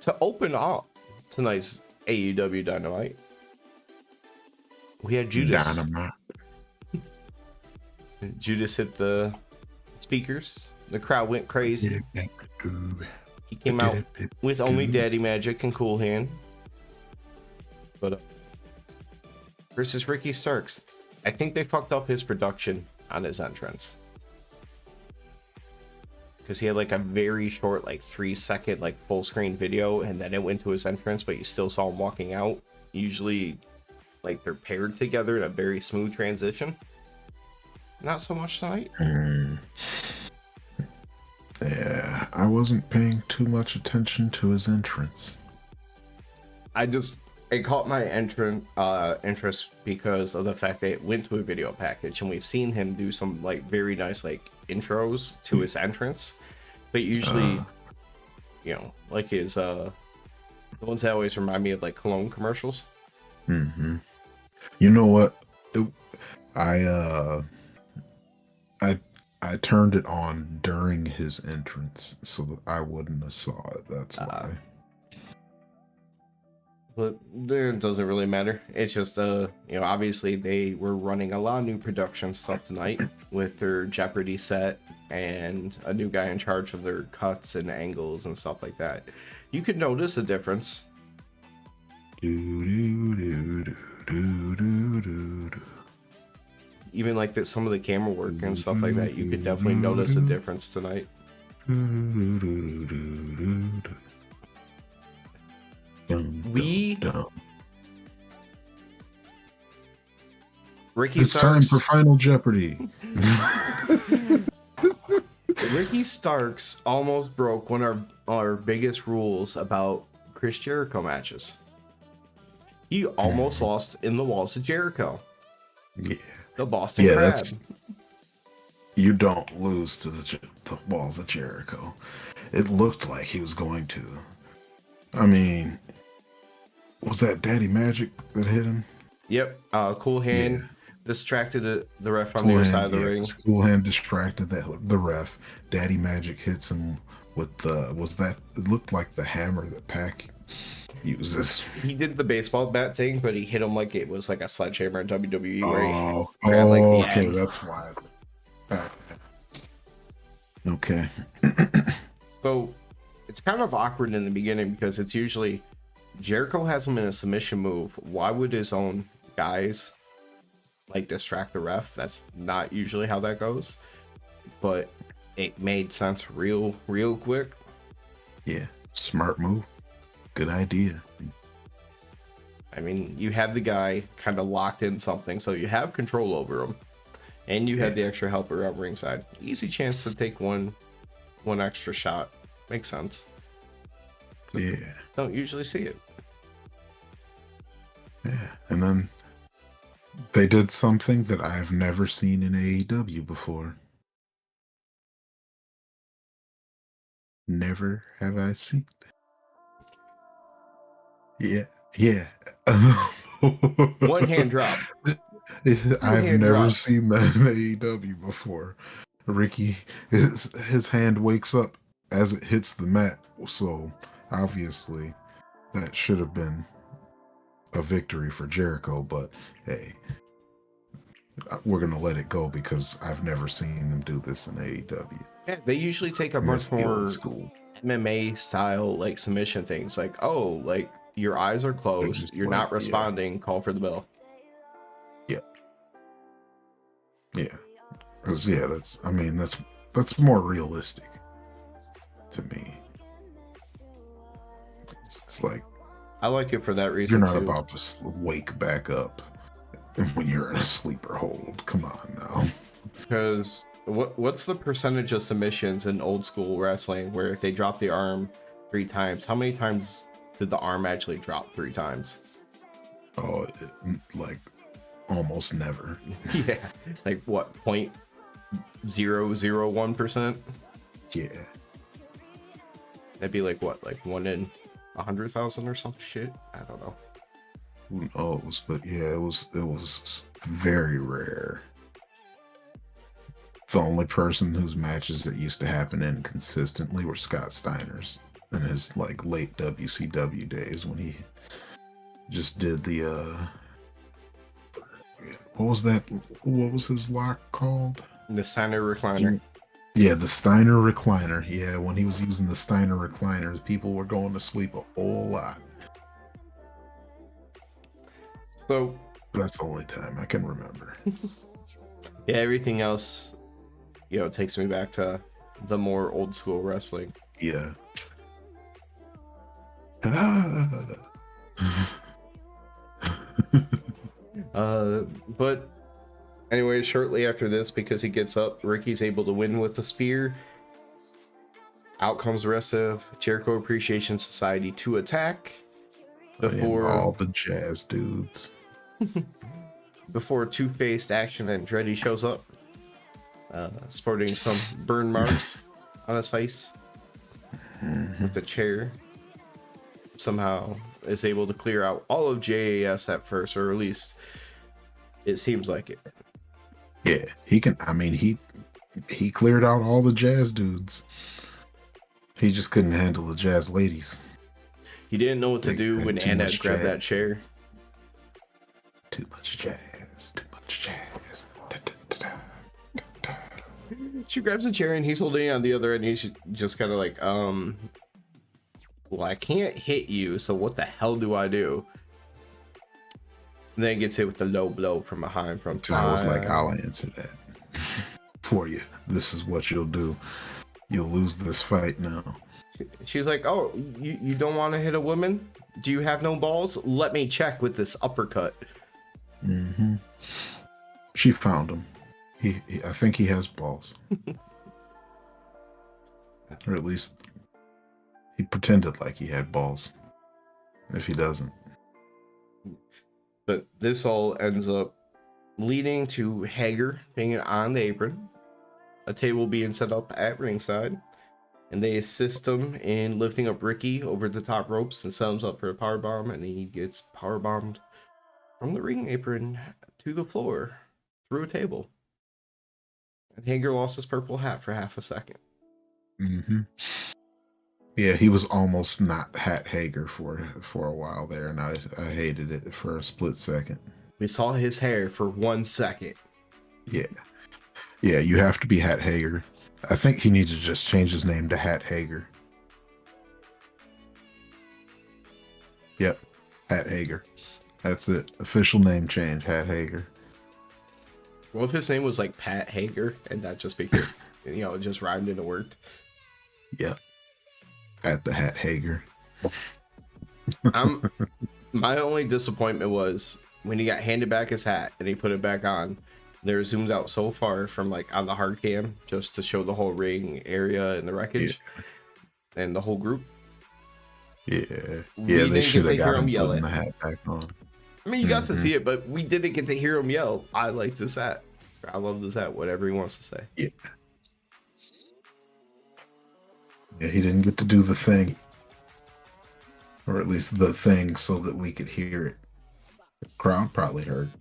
To open up tonight's AEW Dynamite, we had Judas. Dynamite. Judas hit the speakers. The crowd went crazy. He came out with only Daddy Magic and Cool Hand. But versus Ricky Starks. I think they fucked up his production on his entrance. Because he had like a very short, like 3-second, like full screen video, and then it went to his entrance, but you still saw him walking out. Usually, like they're paired together in a very smooth transition. Not so much tonight. Yeah, I wasn't paying too much attention to his entrance. It caught my interest because of the fact that it went to a video package, and we've seen him do some like very nice like intros to his entrance, but usually, you know, like his the ones that always remind me of like cologne commercials. Mm-hmm. You know what? I turned it on during his entrance so that I wouldn't have saw it. That's why. But it doesn't really matter. It's just you know, obviously they were running a lot of new production stuff tonight with their Jeopardy set and a new guy in charge of their cuts and angles and stuff like that. You could notice a difference. Even like that, some of the camera work and stuff like that, you could definitely notice a difference tonight. Ricky it's Starks, time for Final Jeopardy. Ricky Starks almost broke one of our biggest rules about Chris Jericho matches. He almost lost in the Walls of Jericho. Yeah. The Boston Crab. You don't lose to the Walls of Jericho. It looked like he was going to. I mean, was that Daddy Magic that hit him? Yep. Cool Hand distracted the ref on the other side of the ring. Cool Hand distracted the ref. Daddy Magic hits him with it looked like the hammer that Pac uses. He did the baseball bat thing, but he hit him like it was like a sledgehammer in WWE. Okay, that's why. Okay. So it's kind of awkward in the beginning because it's usually Jericho has him in a submission move. Why would his own guys like distract the ref? That's not usually how that goes, but it made sense real quick. Yeah, smart move. Good idea. I mean, you have the guy kind of locked in something, so you have control over him, and you have the extra helper at ringside. Easy chance to take one extra shot. Makes sense. Yeah. Don't usually see it. Yeah, and then they did something that I've never seen in AEW before. Never have I seen. Yeah. One hand drop. I've never seen that in AEW before. Ricky, his hand wakes up as it hits the mat, so obviously that should have been a victory for Jericho, but hey, we're gonna let it go because I've never seen them do this in AEW. Yeah, they usually take a much more MMA style like submission things, like, oh, like your eyes are closed, you're not responding, call for the bell. Because that's more realistic to me. It's like, I like it for that reason. You're not about to wake back up when you're in a sleeper hold. Come on now. Because what's the percentage of submissions in old school wrestling where if they drop the arm 3 times, how many times did the arm actually drop 3 times? Oh, like almost never. Yeah, like what, 0.001%? Yeah. That'd be like what, like 1 in 100,000 or some shit? I don't know. Who knows? But yeah, it was very rare. The only person whose matches that used to happen inconsistently were Scott Steiner's. in his like late WCW days when he just did the what was that? What was his lock called? The Steiner recliner. Yeah, the Steiner recliner. Yeah, when he was using the Steiner recliners, people were going to sleep a whole lot. So that's the only time I can remember. Yeah, everything else, takes me back to the more old school wrestling. Yeah. But anyway, shortly after this, because he gets up, Ricky's able to win with the spear. Out comes the rest of Jericho Appreciation Society to attack before all the jazz dudes. Before Two-Faced Action Andretti shows up, sporting some burn marks on his face with the chair. Somehow is able to clear out all of JAS at first, or at least it seems like it. Yeah, he can. I mean, he cleared out all the jazz dudes. He just couldn't handle the jazz ladies. He didn't know what to do when Anna grabbed that chair. Too much jazz. Too much jazz. She grabs a chair and he's holding it on the other end. He's just kind of like, well, I can't hit you, so what the hell do I do? And then gets hit with the low blow from behind from I was like, I'll answer that for you. This is what you'll do. You'll lose this fight now. She's like, oh, you don't want to hit a woman? Do you have no balls? Let me check with this uppercut. Mm-hmm. She found him. I think he has balls. Or at least he pretended like he had balls. If he doesn't. But this all ends up leading to Hager being on the apron, a table being set up at ringside, and they assist him in lifting up Ricky over the top ropes and set him up for a powerbomb, and he gets powerbombed from the ring apron to the floor through a table. And Hager lost his purple hat for half a second. Mm-hmm. Yeah, he was almost not Hat Hager for a while there, and I hated it for a split second. We saw his hair for 1 second. Yeah, you have to be Hat Hager. I think he needs to just change his name to Hat Hager. Yep, Hat Hager. That's it. Official name change, Hat Hager. What if his name was like Pat Hager and that just became, it just rhymed and it worked? Yep. At the Hat Hager. My only disappointment was when he got handed back his hat and he put it back on. They're zoomed out so far from like on the hard cam just to show the whole ring area and the wreckage and the whole group. Yeah, they should have got him putting the hat back on. I mean, you got to see it, but we didn't get to hear him yell, "I like this hat. I love this hat." Whatever he wants to say. Yeah. Yeah, he didn't get to do the thing. Or at least the thing so that we could hear it. The crowd probably heard